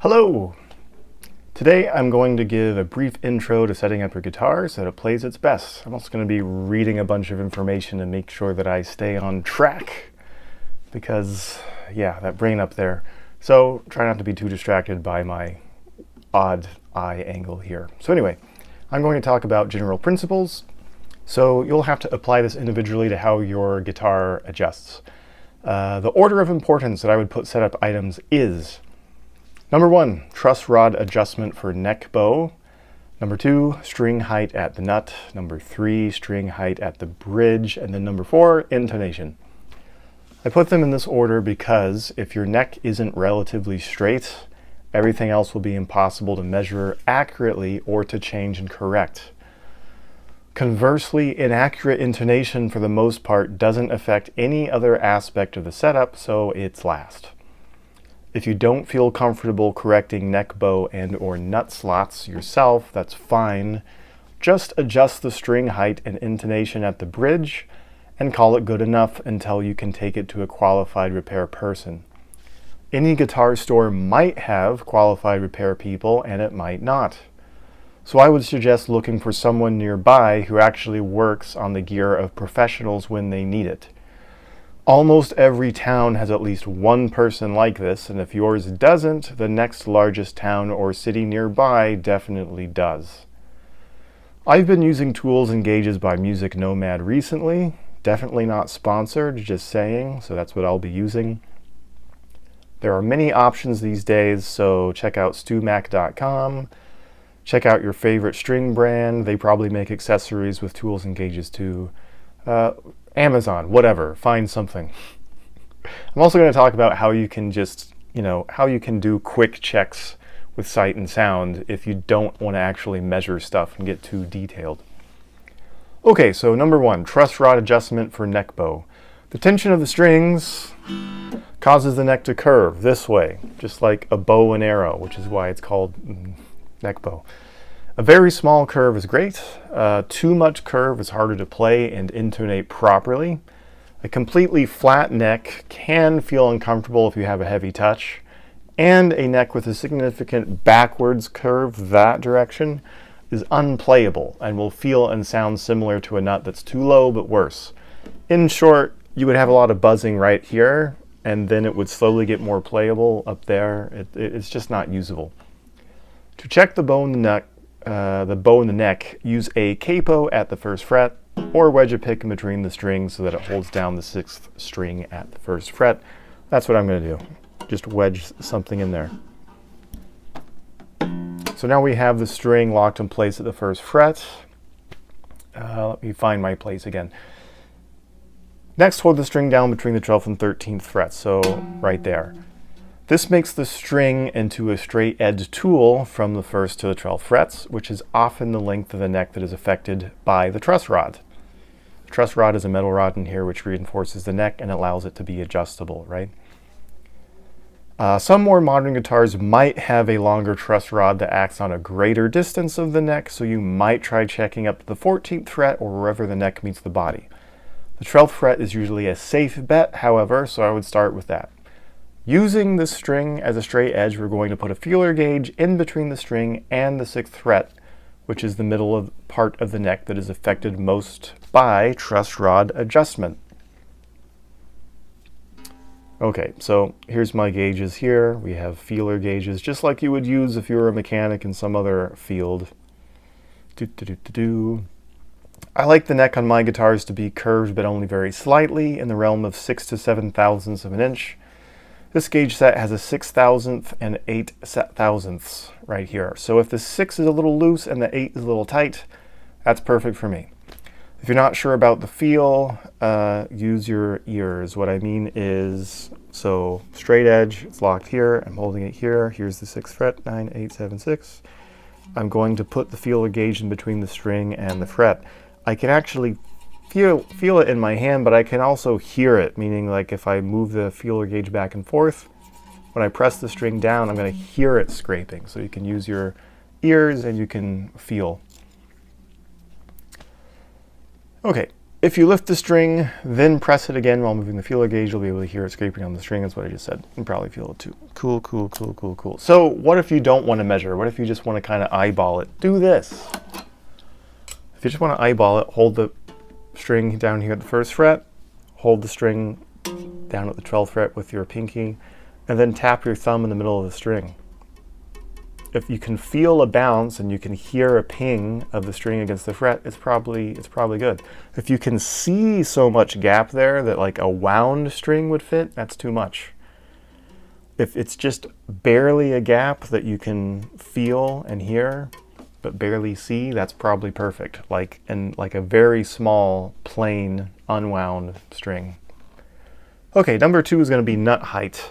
Hello! Today I'm going to give a brief intro to setting up your guitar so that it plays its best. I'm also going to be reading a bunch of information to make sure that I stay on track because, yeah, that brain up there. So try not to be too distracted by my odd eye angle here. So anyway, I'm going to talk about general principles. So you'll have to apply this individually to how your guitar adjusts. The order of importance that I would put setup items is: Number 1, truss rod adjustment for neck bow. Number 2, string height at the nut. Number 3, string height at the bridge. And then number 4, intonation. I put them in this order because if your neck isn't relatively straight, everything else will be impossible to measure accurately or to change and correct. Conversely, inaccurate intonation for the most part doesn't affect any other aspect of the setup, so it's last. If you don't feel comfortable correcting neck bow and or nut slots yourself, that's fine. Just adjust the string height and intonation at the bridge and call it good enough until you can take it to a qualified repair person. Any guitar store might have qualified repair people and it might not. So I would suggest looking for someone nearby who actually works on the gear of professionals when they need it. Almost every town has at least one person like this, and if yours doesn't, the next largest town or city nearby definitely does. I've been using tools and gauges by Music Nomad recently. Definitely not sponsored, just saying, so that's what I'll be using. There are many options these days, so check out stumac.com. Check out your favorite string brand. They probably make accessories with tools and gauges too. Amazon, whatever, find something. I'm also going to talk about how you can just, how you can do quick checks with sight and sound if you don't want to actually measure stuff and get too detailed. Okay, so number 1, truss rod adjustment for neck bow. The tension of the strings causes the neck to curve this way, just like a bow and arrow, which is why it's called neck bow. A very small curve is great. Too much curve is harder to play and intonate properly. A completely flat neck can feel uncomfortable if you have a heavy touch, and a neck with a significant backwards curve that direction is unplayable and will feel and sound similar to a nut that's too low but worse. In short, you would have a lot of buzzing right here, and then it would slowly get more playable up there. It's just not usable. To check the bow in the neck, use a capo at the 1st fret or wedge a pick in between the strings so that it holds down the 6th string at the 1st fret. That's what I'm going to do. Just wedge something in there. So now we have the string locked in place at the 1st fret. Let me find my place again. Next, hold the string down between the 12th and 13th frets, so right there. This makes the string into a straight edge tool from the 1st to the 12th frets, which is often the length of the neck that is affected by the truss rod. The truss rod is a metal rod in here which reinforces the neck and allows it to be adjustable, right? Some more modern guitars might have a longer truss rod that acts on a greater distance of the neck, so you might try checking up to the 14th fret or wherever the neck meets the body. The 12th fret is usually a safe bet, however, so I would start with that. Using this string as a straight edge, we're going to put a feeler gauge in between the string and the 6th fret, which is the middle part of the neck that is affected most by truss rod adjustment. Okay, so here's my gauges here. We have feeler gauges, just like you would use if you were a mechanic in some other field. I like the neck on my guitars to be curved, but only very slightly, in the realm of 6 to 7 thousandths of an inch. This gauge set has a 6/1000th and 8/1000ths right here. So if the 6 is a little loose and the 8 is a little tight, that's perfect for me. If you're not sure about the feel, use your ears. What I mean is, so straight edge, it's locked here. I'm holding it here. Here's the 6th fret, 9, 8, 7, 6. I'm going to put the feeler gauge in between the string and the fret. I can actually feel it in my hand, but I can also hear it, meaning like if I move the feeler gauge back and forth, when I press the string down, I'm going to hear it scraping. So you can use your ears and you can feel. Okay, If you lift the string, then press it again while moving the feeler gauge, you'll be able to hear it scraping on the string. That's what I just said. You can probably feel it too. Cool, cool, cool, cool, cool. So what if you don't want to measure? What if you just want to kind of eyeball it? Do this. If you just want to eyeball it, hold the string down here at the 1st fret, hold the string down at the 12th fret with your pinky, and then tap your thumb in the middle of the string. If you can feel a bounce and you can hear a ping of the string against the fret, it's probably good. If you can see so much gap there that like a wound string would fit, that's too much. If it's just barely a gap that you can feel and hear, but barely see, that's probably perfect. Like a very small, plain, unwound string. Okay, number 2 is going to be nut height.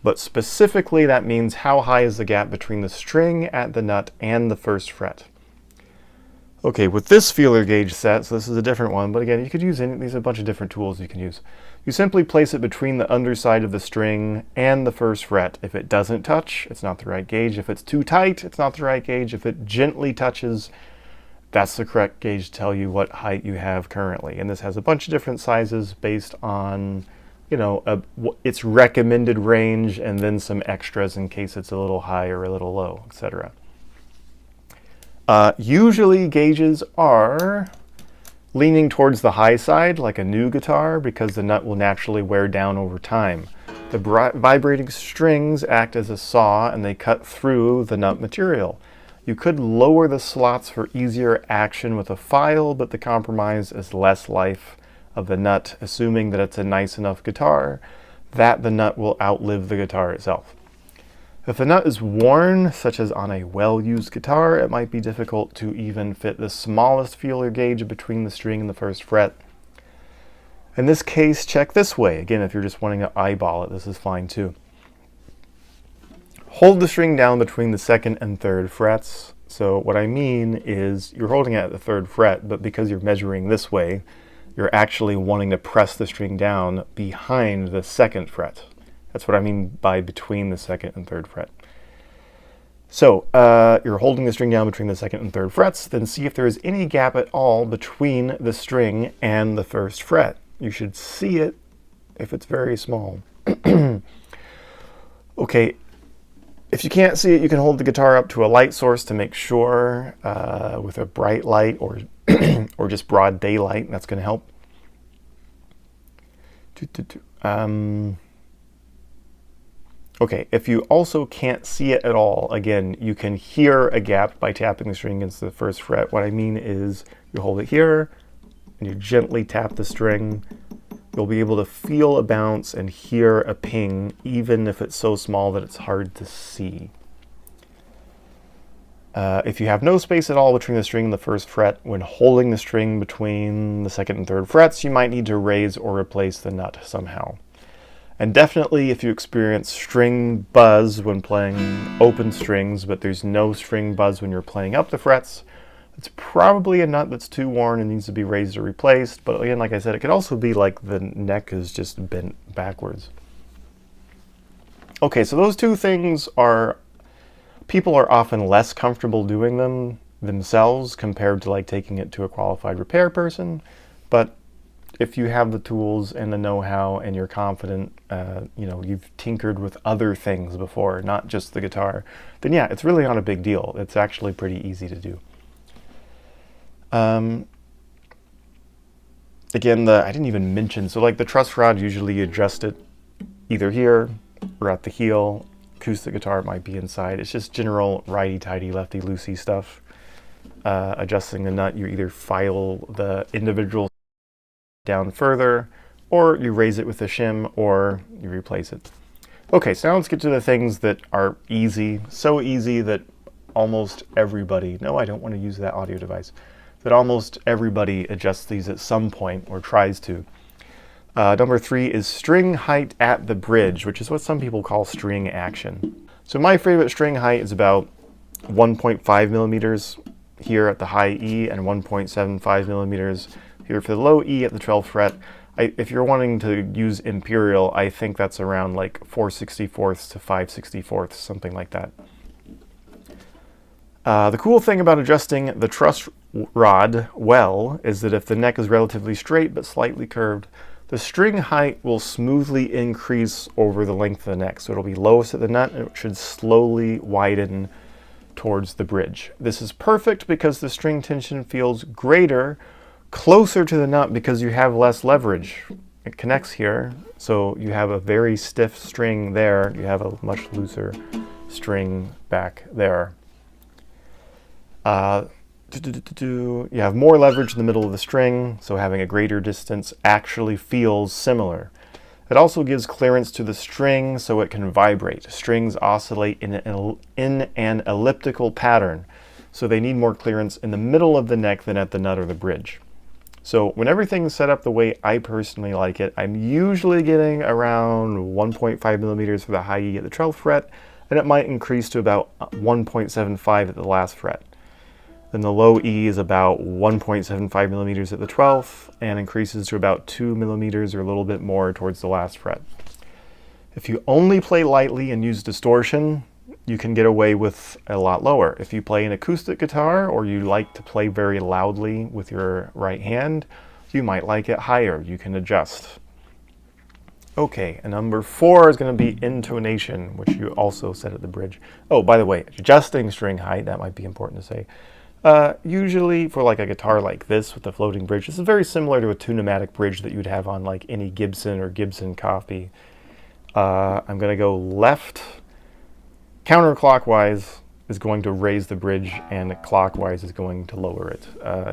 But specifically, that means how high is the gap between the string at the nut and the 1st fret. Okay, with this feeler gauge set, so this is a different one, but again, you could use these are a bunch of different tools you can use. You simply place it between the underside of the string and the 1st fret. If it doesn't touch, it's not the right gauge. If it's too tight, it's not the right gauge. If it gently touches, that's the correct gauge to tell you what height you have currently. And this has a bunch of different sizes based on its recommended range, and then some extras in case it's a little high or a little low, etc. Usually gauges are leaning towards the high side, like a new guitar, because the nut will naturally wear down over time. The vibrating strings act as a saw, and they cut through the nut material. You could lower the slots for easier action with a file, but the compromise is less life of the nut, assuming that it's a nice enough guitar, that the nut will outlive the guitar itself. If the nut is worn, such as on a well-used guitar, it might be difficult to even fit the smallest feeler gauge between the string and the 1st fret. In this case, check this way. Again, if you're just wanting to eyeball it, this is fine too. Hold the string down between the 2nd and 3rd frets. So what I mean is you're holding it at the 3rd fret, but because you're measuring this way, you're actually wanting to press the string down behind the 2nd fret. That's what I mean by between the 2nd and 3rd fret. So you're holding the string down between the 2nd and 3rd frets, then see if there is any gap at all between the string and the 1st fret. You should see it if it's very small. Okay, if you can't see it, you can hold the guitar up to a light source to make sure with a bright light or or just broad daylight. That's going to help. Okay, if you also can't see it at all, again, you can hear a gap by tapping the string against the 1st fret. What I mean is you hold it here and you gently tap the string. You'll be able to feel a bounce and hear a ping, even if it's so small that it's hard to see. If you have no space at all between the string and the 1st fret, when holding the string between the 2nd and 3rd frets, you might need to raise or replace the nut somehow. And definitely if you experience string buzz when playing open strings, but there's no string buzz when you're playing up the frets, it's probably a nut that's too worn and needs to be raised or replaced. But again, like I said, it could also be like the neck is just bent backwards. Okay, so those two things people are often less comfortable doing them themselves compared to like taking it to a qualified repair person. But if you have the tools and the know-how and you're confident, you've tinkered with other things before, not just the guitar, then yeah, it's really not a big deal. It's actually pretty easy to do. Again, I didn't even mention, so like the truss rod, usually you adjust it either here or at the heel. Acoustic guitar, it might be inside. It's just general righty-tighty, lefty-loosey stuff. Adjusting the nut, you either file the individual down further, or you raise it with a shim, or you replace it. Okay, so now let's get to the things that are easy. So easy that almost everybody, no, I don't want to use that audio device, that almost everybody adjusts these at some point or tries to. Number 3 is string height at the bridge, which is what some people call string action. So my favorite string height is about 1.5 millimeters here at the high E and 1.75 millimeters here for the low E at the 12th fret. If you're wanting to use imperial, I think that's around like 4/64 to 5/64, something like that. The cool thing about adjusting the truss rod well is that if the neck is relatively straight but slightly curved, the string height will smoothly increase over the length of the neck. So it'll be lowest at the nut and it should slowly widen towards the bridge. This is perfect because the string tension feels greater closer to the nut because you have less leverage. It connects here, so you have a very stiff string there. You have a much looser string back there. You have more leverage in the middle of the string, so having a greater distance actually feels similar. It also gives clearance to the string so it can vibrate. Strings oscillate in an elliptical pattern, so they need more clearance in the middle of the neck than at the nut or the bridge. So when everything's set up the way I personally like it, I'm usually getting around 1.5 millimeters for the high E at the 12th fret, and it might increase to about 1.75 at the last fret. Then the low E is about 1.75 millimeters at the 12th and increases to about 2 millimeters or a little bit more towards the last fret. If you only play lightly and use distortion, you can get away with a lot lower. If you play an acoustic guitar or you like to play very loudly with your right hand, you might like it higher. You can adjust. Okay, and number 4 is going to be intonation, which you also set at the bridge. Oh, by the way, adjusting string height, that might be important to say. Usually for like a guitar like this with the floating bridge, this is very similar to a two-pneumatic bridge that you'd have on like any Gibson or Gibson copy. I'm going to go left. Counterclockwise is going to raise the bridge and clockwise is going to lower it.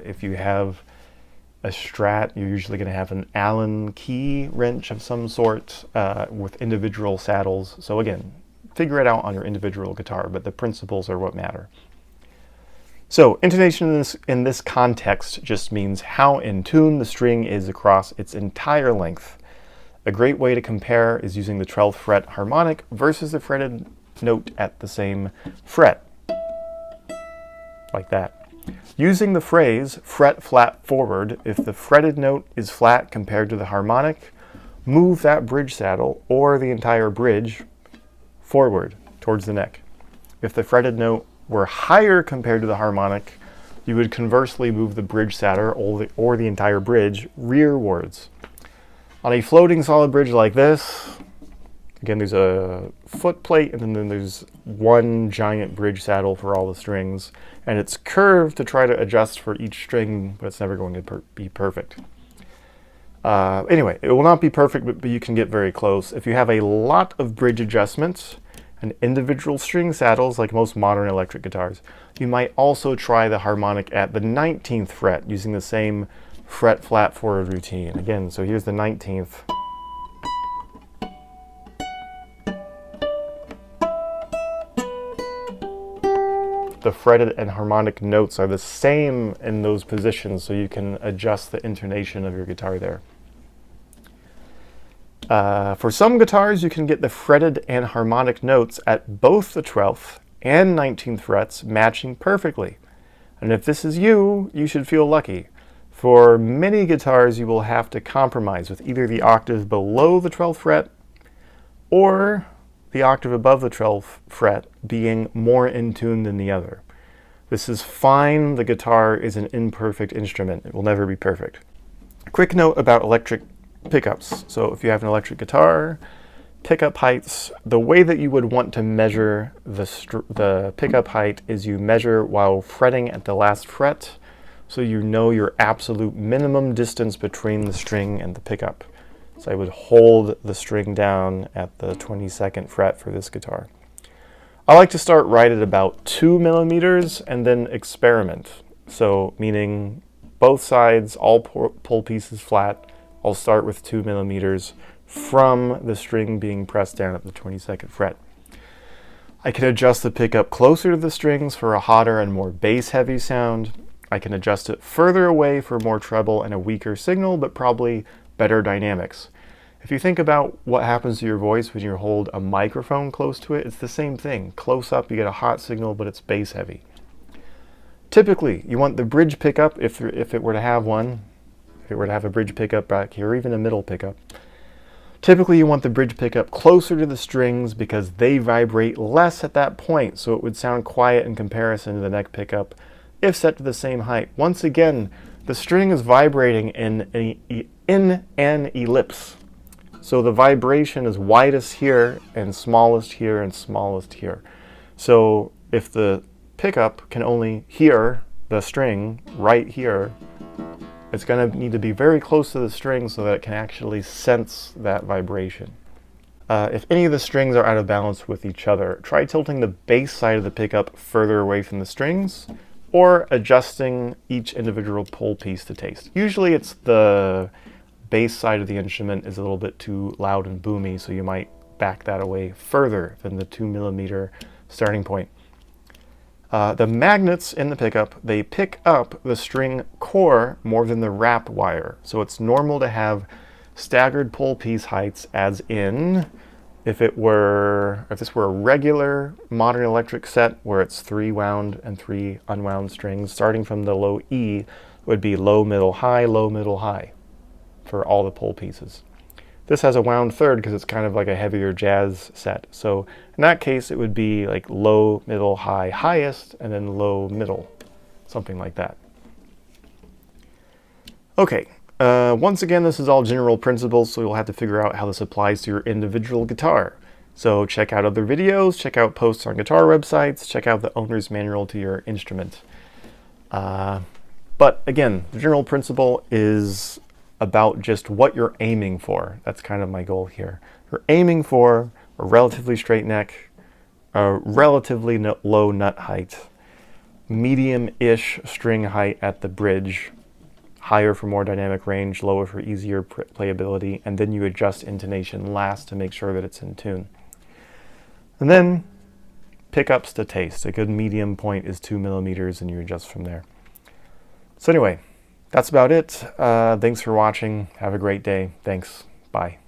If you have a Strat, you're usually going to have an Allen key wrench of some sort with individual saddles. So again, figure it out on your individual guitar, but the principles are what matter. So intonation in this context just means how in tune the string is across its entire length. A great way to compare is using the 12th fret harmonic versus the fretted note at the same fret, like that. Using the phrase fret flat forward, if the fretted note is flat compared to the harmonic, move that bridge saddle or the entire bridge forward towards the neck. If the fretted note were higher compared to the harmonic, you would conversely move the bridge saddle or the entire bridge rearwards. On a floating solid bridge like this, again, there's a foot plate and then there's one giant bridge saddle for all the strings, and it's curved to try to adjust for each string, but it's never going to be perfect. Anyway, it will not be perfect, but you can get very close. If you have a lot of bridge adjustments and individual string saddles like most modern electric guitars, you might also try the harmonic at the 19th fret using the same fret flat forward routine. Again, so here's the 19th. The fretted and harmonic notes are the same in those positions, so you can adjust the intonation of your guitar there. For some guitars, you can get the fretted and harmonic notes at both the 12th and 19th frets matching perfectly. And if this is you, you should feel lucky. For many guitars, you will have to compromise with either the octave below the 12th fret or the octave above the 12th fret being more in tune than the other. This is fine. The guitar is an imperfect instrument. It will never be perfect. Quick note about electric pickups. So if you have an electric guitar, pickup heights, the way that you would want to measure the pickup height is you measure while fretting at the last fret, so you know your absolute minimum distance between the string and the pickup. So I would hold the string down at the 22nd fret for this guitar. I like to start right at about 2 millimeters and then experiment. So meaning both sides, all pull pieces flat. I'll start with 2 millimeters from the string being pressed down at the 22nd fret. I can adjust the pickup closer to the strings for a hotter and more bass-heavy sound. I can adjust it further away for more treble and a weaker signal, but probably better dynamics. If you think about what happens to your voice when you hold a microphone close to it, it's the same thing. Close up, you get a hot signal, but it's bass-heavy. Typically, you want the bridge pickup, if it were to have one, if it were to have a bridge pickup back here, or even a middle pickup, Typically you want the bridge pickup closer to the strings because they vibrate less at that point, so it would sound quiet in comparison to the neck pickup if set to the same height. Once again, the string is vibrating in an ellipse. So the vibration is widest here and smallest here and smallest here. So if the pickup can only hear the string right here, it's going to need to be very close to the string so that it can actually sense that vibration. If any of the strings are out of balance with each other, try tilting the bass side of the pickup further away from the strings, or adjusting each individual pole piece to taste. Usually it's the bass side of the instrument is a little bit too loud and boomy, so you might back that away further than the 2mm starting point. The magnets in the pickup, they pick up the string core more than the wrap wire. So it's normal to have staggered pole piece heights, as in if this were a regular modern electric set where it's 3 wound and 3 unwound strings, starting from the low E would be low, middle, high for all the pole pieces. This has a wound third because it's kind of like a heavier jazz set. So in that case, it would be like low, middle, high, highest, and then low, middle, something like that. Okay, once again, this is all general principles, so you'll have to figure out how this applies to your individual guitar. So check out other videos, check out posts on guitar websites, check out the owner's manual to your instrument. But again, the general principle is about just what you're aiming for. That's kind of my goal here. You're aiming for a relatively straight neck, a relatively low nut height, medium-ish string height at the bridge, higher for more dynamic range, lower for easier playability, and then you adjust intonation last to make sure that it's in tune. And then pickups to taste. A good medium point is 2mm, and you adjust from there. So anyway, that's about it. Thanks for watching. Have a great day. Thanks. Bye.